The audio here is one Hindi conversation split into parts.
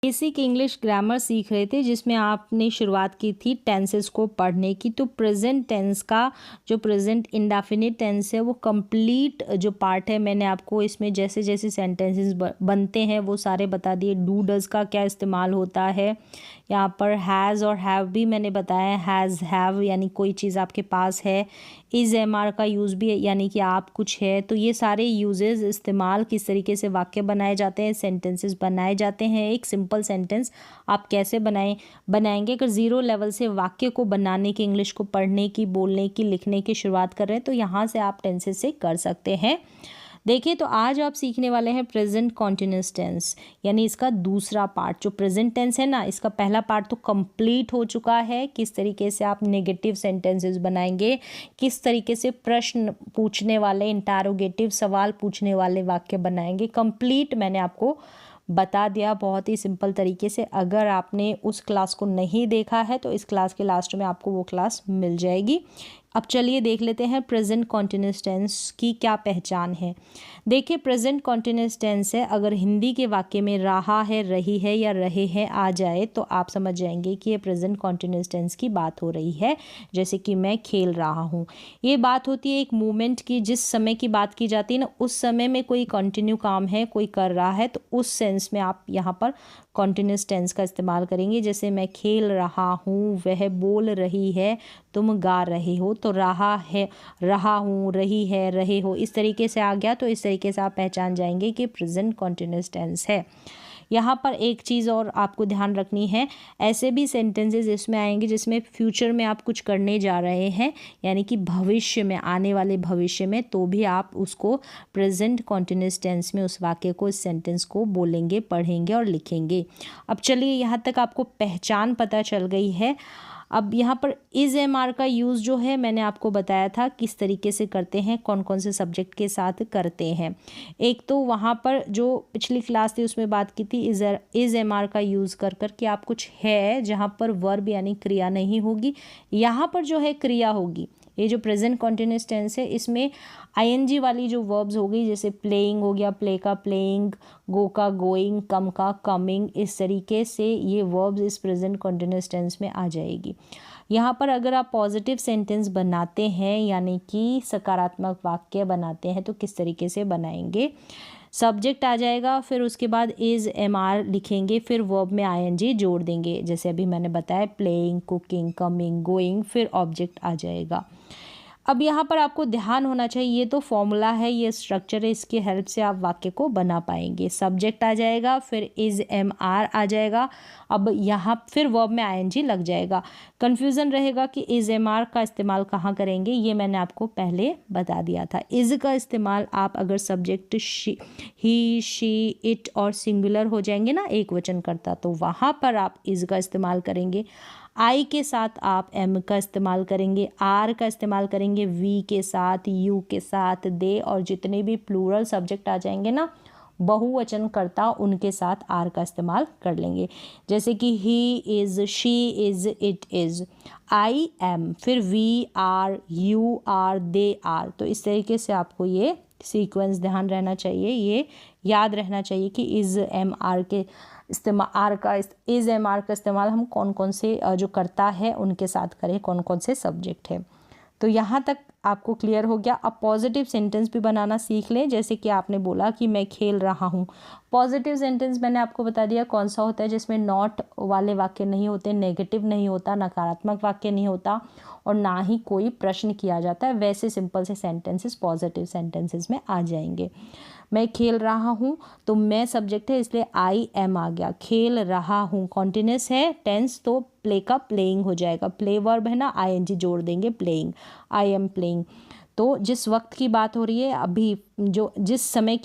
बेसिक इंग्लिश ग्रामर सीख रहे थे जिसमें आपने शुरुआत की थी टेंसेस को पढ़ने की। तो प्रेजेंट टेंस का जो प्रेजेंट इंडेफिनिट टेंस है वो कंप्लीट जो पार्ट है मैंने आपको इसमें जैसे जैसे सेंटेंसेस बनते हैं वो सारे बता दिए। डू डज का क्या इस्तेमाल होता है, यहाँ पर हैज़ और हैव भी मैंने बताया। हैज़ हैव यानी कोई चीज़ आपके पास है। इज़ एम आर का यूज़ भी यानी कि आप कुछ है। तो ये सारे यूजेस इस्तेमाल किस तरीके से वाक्य बनाए जाते हैं, सेंटेंसेस बनाए जाते हैं। एक सिंपल सेंटेंस आप कैसे बनाएंगे। अगर ज़ीरो लेवल से वाक्य को बनाने की, इंग्लिश को पढ़ने की, बोलने की, लिखने की शुरुआत कर रहे हैं तो यहाँ से आप टेंसेस से कर सकते हैं। देखिए, तो आज आप सीखने वाले हैं प्रेजेंट कॉन्टिन्यूस टेंस, यानी इसका दूसरा पार्ट। जो प्रेजेंट टेंस है ना, इसका पहला पार्ट तो कंप्लीट हो चुका है। किस तरीके से आप नेगेटिव सेंटेंसेस बनाएंगे, किस तरीके से प्रश्न पूछने वाले, इंटरोगेटिव सवाल पूछने वाले वाक्य बनाएंगे, कंप्लीट मैंने आपको बता दिया बहुत ही सिंपल तरीके से। अगर आपने उस क्लास को नहीं देखा है तो इस क्लास के लास्ट में आपको वो क्लास मिल जाएगी। अब चलिए देख लेते हैं प्रेजेंट कॉन्टिन्यूस टेंस की क्या पहचान है। देखिए, प्रेजेंट कॉन्टिन्यूस टेंस है, अगर हिंदी के वाक्य में रहा है, रही है या रहे हैं आ जाए तो आप समझ जाएंगे कि ये प्रेजेंट कॉन्टिन्यूस टेंस की बात हो रही है। जैसे कि मैं खेल रहा हूँ, ये बात होती है एक मूवमेंट की। जिस समय की बात की जाती है ना, उस समय में कोई कंटिन्यू काम है, कोई कर रहा है, तो उस सेंस में आप यहाँ पर कॉन्टिन्यूस टेंस का इस्तेमाल करेंगे। जैसे मैं खेल रहा हूँ, वह बोल रही है, तुम गा रहे हो। तो रहा है, रहा हूँ, रही है, रहे हो, इस तरीके से आ गया तो इस तरीके से आप पहचान जाएंगे कि प्रेजेंट कॉन्टिन्यूस टेंस है। यहाँ पर एक चीज़ और आपको ध्यान रखनी है, ऐसे भी सेंटेंसेस इसमें आएंगे जिसमें फ्यूचर में आप कुछ करने जा रहे हैं, यानी कि भविष्य में, आने वाले भविष्य में, तो भी आप उसको प्रेजेंट कॉन्टिन्यूस टेंस में उस वाक्य को, इस सेंटेंस को बोलेंगे, पढ़ेंगे और लिखेंगे। अब चलिए, यहाँ तक आपको पहचान पता चल गई है। अब यहाँ पर इज़ एम आर का यूज़ जो है मैंने आपको बताया था किस तरीके से करते हैं, कौन कौन से सब्जेक्ट के साथ करते हैं। एक तो वहाँ पर जो पिछली क्लास थी उसमें बात की थी इज़ एम आर का यूज़ कर कर कि आप कुछ है जहाँ पर वर्ब यानी क्रिया नहीं होगी, यहाँ पर जो है क्रिया होगी। ये जो प्रेजेंट कॉन्टिन्यूस टेंस है इसमें आईएनजी वाली जो वर्ब्स हो गई, जैसे प्लेइंग हो गया, प्ले का प्लेइंग, गो का गोइंग, कम का कमिंग, इस तरीके से ये वर्ब्स इस प्रेजेंट कॉन्टिन्यूस टेंस में आ जाएगी। यहाँ पर अगर आप पॉजिटिव सेंटेंस बनाते हैं यानी कि सकारात्मक वाक्य बनाते हैं तो किस तरीके से बनाएंगे। सब्जेक्ट आ जाएगा, फिर उसके बाद इज़ एम आर लिखेंगे, फिर वर्ब में आईएनजी जोड़ देंगे, जैसे अभी मैंने बताया प्लेइंग, कुकिंग, कमिंग, गोइंग, फिर ऑब्जेक्ट आ जाएगा। अब यहाँ पर आपको ध्यान होना चाहिए, ये तो फॉर्मूला है, ये स्ट्रक्चर है, इसकी हेल्प से आप वाक्य को बना पाएंगे। सब्जेक्ट आ जाएगा, फिर इज़ एम आर आ जाएगा, अब यहाँ फिर वर्ब में आईएनजी लग जाएगा। कन्फ्यूज़न रहेगा कि इज़ एम आर का इस्तेमाल कहाँ करेंगे, ये मैंने आपको पहले बता दिया था। इज़ का इस्तेमाल आप अगर सब्जेक्ट ही, शी, इट और सिंगुलर हो जाएंगे ना, एक वचन करता, तो वहाँ पर आप इज़ का इस्तेमाल करेंगे। आई के साथ आप एम का इस्तेमाल करेंगे, आर का इस्तेमाल करेंगे, वी के साथ, यू के साथ, दे, और जितने भी प्लूरल सब्जेक्ट आ जाएंगे ना, बहुवचन करता, उनके साथ आर का इस्तेमाल कर लेंगे। जैसे कि he is, she is, it is, I am, फिर we are, you are, they are. तो इस तरीके से आपको ये सीक्वेंस ध्यान रहना चाहिए, ये याद रहना चाहिए कि इज़ एम आर के इज़ एम आर का इस्तेमाल हम कौन कौन से जो करता है उनके साथ करें, कौन कौन से सब्जेक्ट है। तो यहाँ तक आपको क्लियर हो गया। अब पॉजिटिव सेंटेंस भी बनाना सीख लें। जैसे कि आपने बोला कि मैं खेल रहा हूँ, पॉजिटिव सेंटेंस मैंने आपको बता दिया कौन सा होता है, जिसमें नॉट वाले वाक्य नहीं होते, नेगेटिव नहीं होता, नकारात्मक वाक्य नहीं होता और ना ही कोई प्रश्न किया जाता है। वैसे सिंपल से सेंटेंसेस पॉजिटिव सेंटेंसेस में आ जाएंगे। मैं खेल रहा हूँ, तो मैं सब्जेक्ट है इसलिए आई एम आ गया। खेल रहा हूँ कॉन्टिन्यूस है टेंस, तो प्ले का प्लेइंग हो जाएगा। प्ले वर्ब है ना, आईएनजी जोड़ देंगे, प्लेइंग, आई एम प्लेइंग। तो जिस वक्त की बात हो रही है अभी, जो जिस समय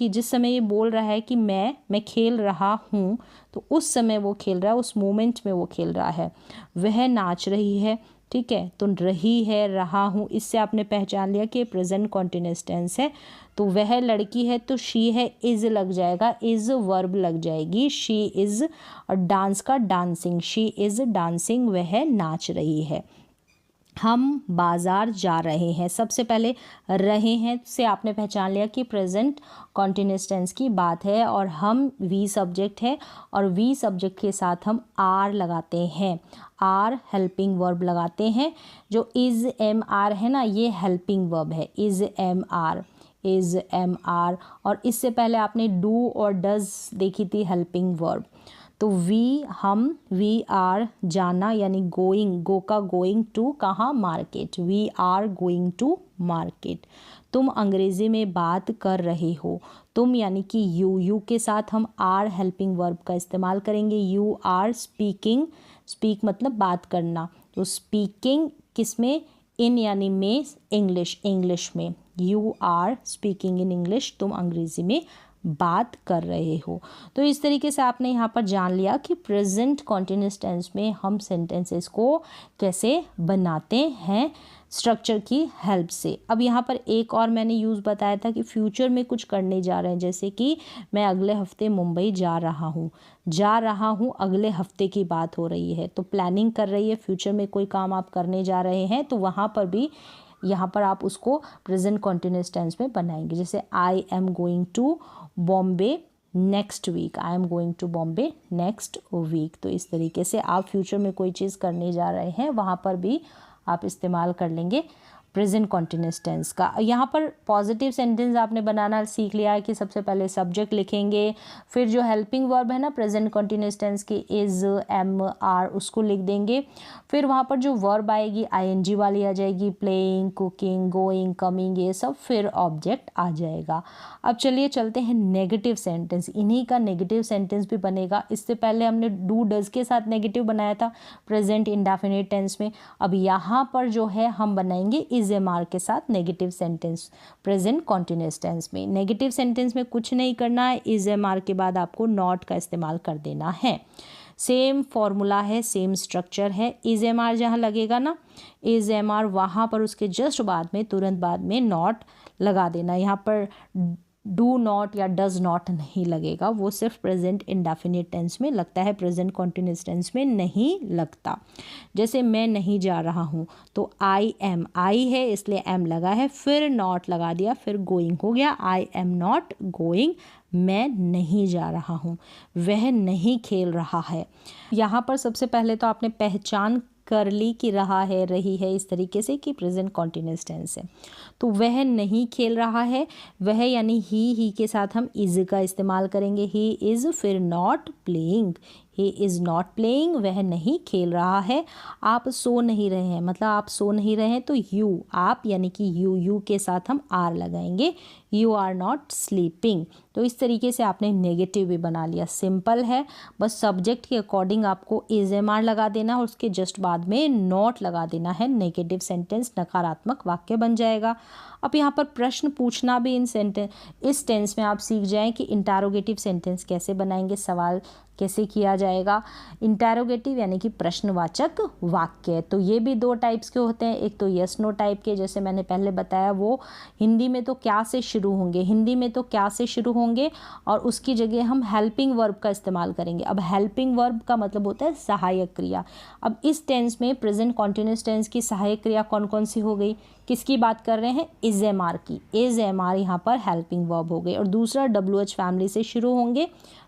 ये बोल रहा है कि मैं खेल रहा हूँ, तो उस समय वो खेल रहा है, उस मोमेंट में वो खेल रहा है। वह नाच रही है, ठीक है, तो रही है, रहा हूँ, इससे आपने पहचान लिया कि प्रेजेंट कॉन्टिन्यूस टेंस है। तो वह लड़की है, तो शी है, इज़ लग जाएगा, इज़ वर्ब लग जाएगी, शी इज़, और डांस का डांसिंग, शी इज़ डांसिंग, वह नाच रही है। हम बाज़ार जा रहे हैं। सबसे पहले रहे हैं से आपने पहचान लिया कि प्रेजेंट कॉन्टिन्यूस टेंस की बात है और हम वी सब्जेक्ट है और वी सब्जेक्ट के साथ हम आर लगाते हैं। आर हेल्पिंग वर्ब लगाते हैं। जो इज़ एम आर है ना, ये हेल्पिंग वर्ब है। Is am are, is am are. और इससे पहले आपने डू और डज देखी थी हेल्पिंग वर्ब। तो वी हम, वी आर जाना यानी गोइंग, गो का गोइंग टू कहाँ, market. We are going to market. तुम अंग्रेज़ी में बात कर रहे हो। तुम यानी कि यू के साथ हम आर हेल्पिंग वर्ब का इस्तेमाल करेंगे। यू आर स्पीकिंग, स्पीक मतलब बात करना, तो स्पीकिंग किस में, इन यानी में, इंग्लिश में। You are speaking in English, तुम अंग्रेज़ी में बात कर रहे हो। तो इस तरीके से आपने यहाँ पर जान लिया कि प्रेजेंट कॉन्टिन्यूस टेंस में हम सेंटेंसेस को कैसे बनाते हैं स्ट्रक्चर की हेल्प से। अब यहाँ पर एक और मैंने यूज़ बताया था कि फ्यूचर में कुछ करने जा रहे हैं, जैसे कि मैं अगले हफ्ते मुंबई जा रहा हूँ। जा रहा हूँ अगले हफ्ते की बात हो रही है, तो प्लानिंग कर रही है, फ्यूचर में कोई काम आप करने जा रहे हैं, तो वहाँ पर भी यहाँ पर आप उसको प्रेजेंट कॉन्टिन्यूस टेंस में बनाएंगे। जैसे I am going to Bombay next week, I am going to Bombay next week. तो इस तरीके से आप फ्यूचर में कोई चीज़ करने जा रहे हैं, वहाँ पर भी आप इस्तेमाल कर लेंगे प्रेजेंट कॉन्टिन्यूस टेंस का। यहाँ पर पॉजिटिव सेंटेंस आपने बनाना सीख लिया है कि सबसे पहले सब्जेक्ट लिखेंगे, फिर जो हेल्पिंग वर्ब है ना प्रेजेंट कॉन्टिन्यूस टेंस की, इज़ एम आर, उसको लिख देंगे। फिर वहाँ पर जो वर्ब आएगी आईएनजी वाली आ जाएगी, प्लेइंग, कुकिंग, गोइंग, कमिंग, ये सब, फिर ऑब्जेक्ट आ जाएगा। अब चलिए चलते हैं नेगेटिव सेंटेंस। इन्हीं का नेगेटिव सेंटेंस भी बनेगा। इससे पहले हमने डू डज के साथ नेगेटिव बनाया था प्रेजेंट इंडेफिनिट टेंस में। अब यहाँ पर जो है हम बनाएंगे इज़ एम आर के साथ negative sentence present continuous tense में। नेगेटिव सेंटेंस में कुछ नहीं करना है, इज़ एम आर के बाद आपको नॉट का इस्तेमाल कर देना है। सेम फॉर्मूला है, सेम स्ट्रक्चर है। इज़ एम आर जहाँ लगेगा ना, इज़ एम आर, वहाँ पर उसके जस्ट बाद में, तुरंत बाद में नॉट लगा देना। यहाँ पर डू नॉट या डज नॉट नहीं लगेगा, वो सिर्फ प्रेजेंट इंडेफिनिट टेंस में लगता है, प्रेजेंट कॉन्टिन्यूस टेंस में नहीं लगता। जैसे मैं नहीं जा रहा हूँ, तो आई एम, आई है इसलिए एम लगा है, फिर नॉट लगा दिया, फिर गोइंग हो गया। आई एम नॉट गोइंग, मैं नहीं जा रहा हूँ। वह नहीं खेल रहा है। यहाँ पर सबसे पहले तो आपने पहचान कर ली कि रहा है, रही है, इस तरीके से कि प्रेजेंट कॉन्टिन्यूस टेंस है। तो वह नहीं खेल रहा है, वह यानी ही के साथ हम इज़ का इस्तेमाल करेंगे। ही इज़, फिर not playing, he is not playing, वह नहीं खेल रहा है। आप सो नहीं रहे हैं, मतलब आप सो नहीं रहे हैं, तो यू, आप यानी कि यू के साथ हम आर लगाएंगे। You are not sleeping. तो इस तरीके से आपने नेगेटिव भी बना लिया। सिंपल है, बस सब्जेक्ट के अकॉर्डिंग आपको इज़ एम आर लगा देना और उसके जस्ट बाद में नॉट लगा देना है। नेगेटिव सेंटेंस नकारात्मक वाक्य बन जाएगा। अब यहाँ पर प्रश्न पूछना भी इस टेंस में आप सीख जाएं कि इंटरोगेटिव सेंटेंस कैसे बनाएंगे, सवाल कैसे किया जाएगा। इंटरोगेटिव यानी कि प्रश्नवाचक वाक्य, तो ये भी दो टाइप्स के होते हैं। एक तो यस नो टाइप के, जैसे मैंने पहले बताया, वो हिंदी में तो क्या से शुरू होंगे, हिंदी में तो क्या से शुरू होंगे और उसकी जगह हम हेल्पिंग वर्ब का इस्तेमाल करेंगे। अब हेल्पिंग वर्ब का मतलब होता है सहायक क्रिया। अब इस टेंस में प्रेजेंट कॉन्टिन्यूस टेंस की सहायक क्रिया कौन कौन सी हो गई, किसकी बात कर रहे हैं, इज़ एम आर की। इज़ एम आर यहाँ पर हेल्पिंग वर्ब हो गई। और दूसरा डब्ल्यू एच फैमिली से शुरू होंगे।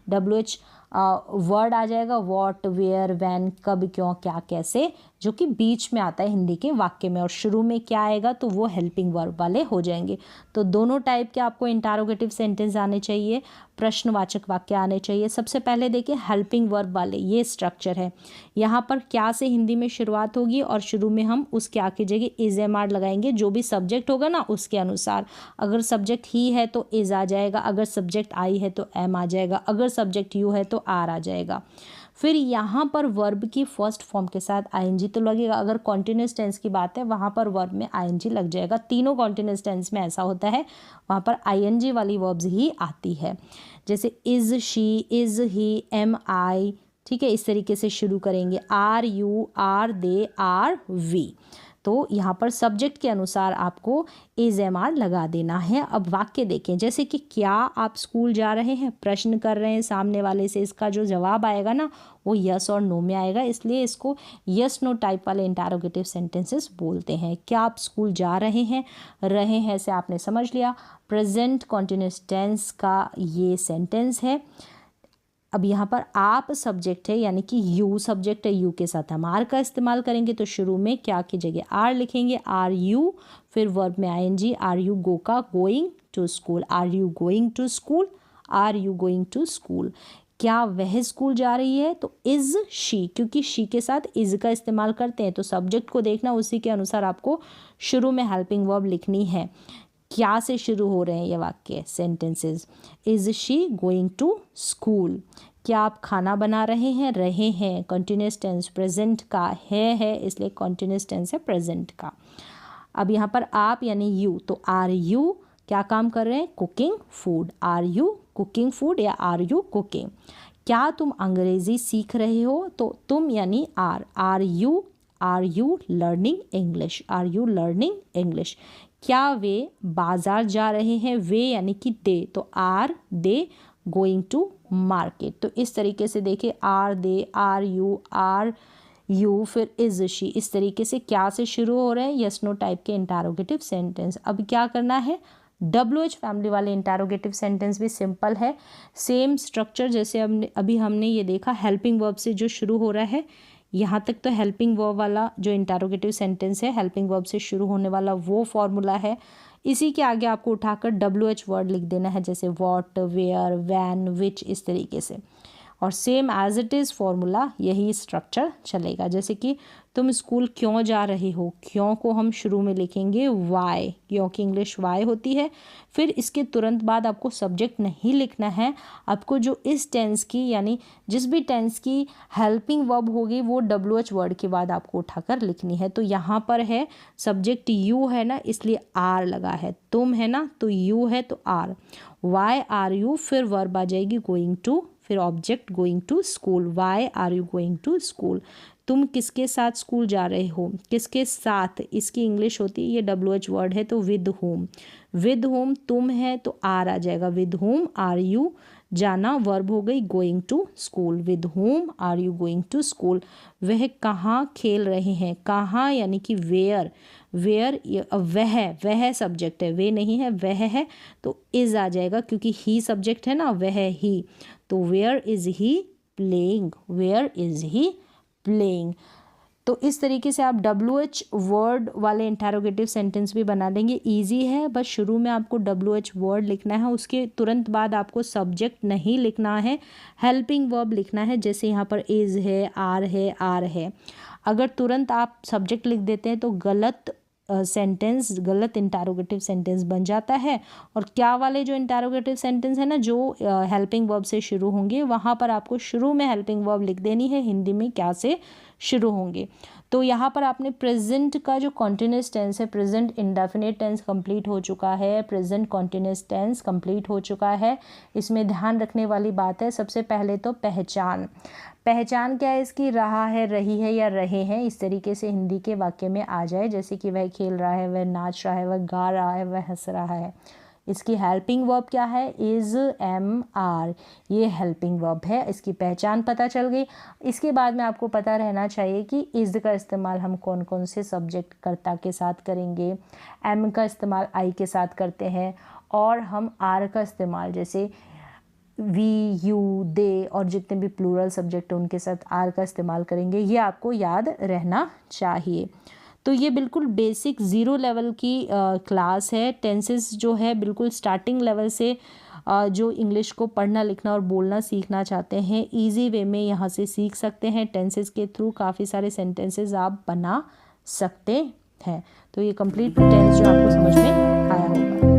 डब्ल्यू एच वर्ड आ जाएगा, वॉट, वेयर, व्हेन, कब, क्यों, क्या, कैसे, जो कि बीच में आता है हिंदी के वाक्य में, और शुरू में क्या आएगा तो वो हेल्पिंग वर्ब वाले हो जाएंगे। तो दोनों टाइप के आपको इंटरोगेटिव सेंटेंस आने चाहिए, प्रश्नवाचक वाक्य आने चाहिए। सबसे पहले देखिए हेल्पिंग वर्ब वाले, ये स्ट्रक्चर है। यहाँ पर क्या से हिंदी में शुरुआत होगी और शुरू में हम उस क्या की जगह इज़ एम आर लगाएंगे, जो भी सब्जेक्ट होगा ना उसके अनुसार। अगर सब्जेक्ट ही है तो इज़ आ जाएगा, अगर सब्जेक्ट आई है तो एम आ जाएगा, अगर सब्जेक्ट यू है तो आर आ जाएगा। फिर यहाँ पर वर्ब की फर्स्ट फॉर्म के साथ आईएनजी तो लगेगा। अगर कॉन्टिन्यूस टेंस की बात है वहाँ पर वर्ब में आईएनजी लग जाएगा। तीनों कॉन्टिन्यूस टेंस में ऐसा होता है, वहाँ पर आईएनजी वाली वर्ब्स ही आती है। जैसे is she, is he, am I, ठीक है, इस तरीके से शुरू करेंगे। Are you, are they, are we. तो यहाँ पर सब्जेक्ट के अनुसार आपको इज एम आर लगा देना है। अब वाक्य देखें, जैसे कि क्या आप स्कूल जा रहे हैं, प्रश्न कर रहे हैं सामने वाले से, इसका जो जवाब आएगा ना वो यस और नो में आएगा, इसलिए इसको यस नो टाइप वाले इंटरोगेटिव सेंटेंसेस बोलते हैं। क्या आप स्कूल जा रहे हैं से आपने समझ लिया। प्रेजेंट कॉन्टिन्यूस टेंस का ये सेंटेंस है। अब यहाँ पर आप सब्जेक्ट है, यानी कि यू सब्जेक्ट है, यू के साथ हम आर का इस्तेमाल करेंगे। तो शुरू में क्या की जगह आर लिखेंगे, आर यू, फिर वर्ब में आईएनजी, आर यू गो का going to school, are you going to school, are you going to school. क्या वह स्कूल जा रही है, तो इज शी, क्योंकि शी के साथ इज का इस्तेमाल करते हैं, तो सब्जेक्ट को देखना, उसी के अनुसार आपको शुरू में हेल्पिंग वर्ब लिखनी है। क्या से शुरू हो रहे हैं ये वाक्य sentences, is she going to school. क्या आप खाना बना रहे हैं, कंटिन्यूस टेंस प्रेजेंट का है, इसलिए कंटिन्यूस टेंस है प्रेजेंट का। अब यहाँ पर आप यानी यू, तो आर यू क्या काम कर रहे हैं, cooking food, are you cooking food या आर यू कुकिंग। क्या तुम अंग्रेजी सीख रहे हो, तो तुम यानी are you learning English, are you learning English. क्या वे बाजार जा रहे हैं, वे यानी कि दे, तो are they going to market. तो इस तरीके से देखिए, आर दे, आर यू, फिर इज शी, इस तरीके से क्या से शुरू हो रहे हैं, यस नो टाइप के इंटरोगेटिव सेंटेंस। अब क्या करना है, WH फैमिली वाले इंटरोगेटिव सेंटेंस भी सिंपल है, सेम स्ट्रक्चर जैसे अभी हमने ये देखा, हेल्पिंग वर्ब से जो शुरू हो रहा है, यहाँ तक तो हेल्पिंग वर्ब वाला जो इंटरोगेटिव सेंटेंस है, हेल्पिंग वर्ब से शुरू होने वाला वो फॉर्मूला है। इसी के आगे आपको उठाकर WH वर्ड लिख देना है, जैसे वॉट, वेयर, वैन, विच, इस तरीके से, और same as it is formula यही स्ट्रक्चर चलेगा। जैसे कि तुम स्कूल क्यों जा रहे हो, क्यों को हम शुरू में लिखेंगे वाई, क्योंकि इंग्लिश वाई होती है। फिर इसके तुरंत बाद आपको सब्जेक्ट नहीं लिखना है, आपको जो इस टेंस की यानी जिस भी टेंस की हेल्पिंग वर्ब होगी वो WH वर्ड के बाद आपको उठाकर लिखनी है। तो यहाँ पर है सब्जेक्ट यू है ना, इसलिए आर लगा है, तुम है ना तो यू है तो आर, वाई आर यू, फिर वर्ब आ जाएगी गोइंग टू, फिर object going to school, why are you going to school. तुम किसके साथ स्कूल जा रहे हो, किसके साथ, इसकी इंग्लिश होती है ये WH वर्ड है तो विद होम, तुम है तो आर आ जाएगा, विद होम आर यू, जाना वर्ब हो गई going to school, with whom are you going to school. वह कहाँ खेल रहे हैं, कहाँ यानी कि वेयर, वह सब्जेक्ट है, वे नहीं है वह है, तो इज आ जाएगा क्योंकि ही सब्जेक्ट है ना, वह ही, तो वेयर इज ही प्लेइंग। तो इस तरीके से आप WH वर्ड वाले इंटरोगेटिव सेंटेंस भी बना लेंगे। इजी है, बस शुरू में आपको WH वर्ड लिखना है, उसके तुरंत बाद आपको सब्जेक्ट नहीं लिखना है, हेल्पिंग वर्ब लिखना है। जैसे यहाँ पर इज है, आर है। अगर तुरंत आप सब्जेक्ट लिख देते हैं तो गलत गलत इंटरोगेटिव सेंटेंस बन जाता है। और क्या वाले जो इंटरोगेटिव सेंटेंस है ना, जो हेल्पिंग वर्ब से शुरू होंगे, वहाँ पर आपको शुरू में हेल्पिंग वर्ब लिख देनी है, हिंदी में क्या से शुरू होंगे। तो यहाँ पर आपने प्रेजेंट का जो कॉन्टिन्यूस टेंस है, प्रेजेंट इंडेफिनिट टेंस कंप्लीट हो चुका है, प्रेजेंट कॉन्टिन्यूस टेंस कंप्लीट हो चुका है। इसमें ध्यान रखने वाली बात है, सबसे पहले तो पहचान क्या है इसकी, रहा है, रही है या रहे हैं, इस तरीके से हिंदी के वाक्य में आ जाए। जैसे कि वह खेल रहा है, वह नाच रहा है, वह गा रहा है, वह हंस रहा है। इसकी हेल्पिंग वर्ब क्या है, इज, एम, आर, ये हेल्पिंग वर्ब है। इसकी पहचान पता चल गई। इसके बाद में आपको पता रहना चाहिए कि इज का इस्तेमाल हम कौन कौन से सब्जेक्ट कर्ता के साथ करेंगे, एम का इस्तेमाल आई के साथ करते हैं, और हम आर का इस्तेमाल जैसे वी, यू, दे और जितने भी प्लूरल सब्जेक्ट हैं उनके साथ आर का इस्तेमाल करेंगे। ये आपको याद रहना चाहिए। तो ये बिल्कुल बेसिक 0 लेवल की क्लास है। टेंसेस जो है बिल्कुल स्टार्टिंग लेवल से जो इंग्लिश को पढ़ना, लिखना और बोलना सीखना चाहते हैं, इजी वे में यहाँ से सीख सकते हैं। टेंसेस के थ्रू काफ़ी सारे सेंटेंसेस आप बना सकते हैं। तो ये कंप्लीट टेंस जो आपको समझ में आया होगा।